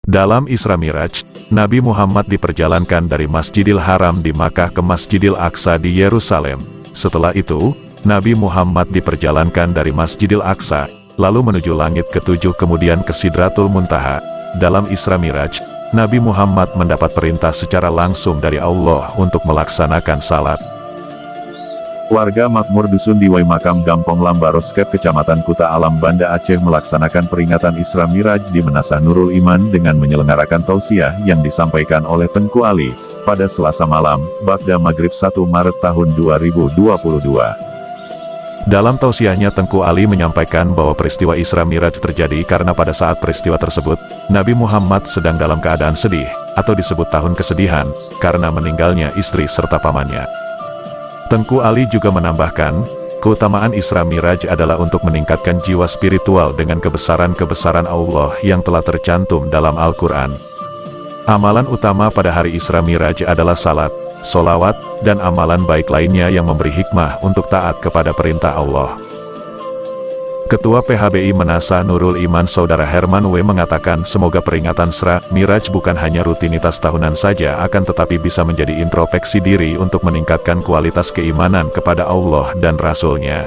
Dalam Isra Miraj, Nabi Muhammad diperjalankan dari Masjidil Haram di Makkah ke Masjidil Aqsa di Yerusalem. Setelah itu, Nabi Muhammad diperjalankan dari Masjidil Aqsa, lalu menuju langit ketujuh kemudian ke Sidratul Muntaha. Dalam Isra Miraj, Nabi Muhammad mendapat perintah secara langsung dari Allah untuk melaksanakan salat. Warga makmur dusun di Makam Gampong Lambaroskep Kecamatan Kuta Alam Banda Aceh melaksanakan peringatan Isra Miraj di Menasah Nurul Iman dengan menyelenggarakan tausiah yang disampaikan oleh Tengku Ali pada Selasa malam, Bagda Maghrib 1 Maret tahun 2022. Dalam tausiahnya Tengku Ali menyampaikan bahwa peristiwa Isra Miraj terjadi karena pada saat peristiwa tersebut, Nabi Muhammad sedang dalam keadaan sedih, atau disebut tahun kesedihan, karena meninggalnya istri serta pamannya. Tengku Ali juga menambahkan, keutamaan Isra Miraj adalah untuk meningkatkan jiwa spiritual dengan kebesaran-kebesaran Allah yang telah tercantum dalam Al-Quran. Amalan utama pada hari Isra Miraj adalah salat, solawat, dan amalan baik lainnya yang memberi hikmah untuk taat kepada perintah Allah. Ketua PHBI Menasah Nurul Iman Saudara Herman W. mengatakan semoga peringatan Isra Miraj bukan hanya rutinitas tahunan saja akan tetapi bisa menjadi introspeksi diri untuk meningkatkan kualitas keimanan kepada Allah dan Rasul-Nya.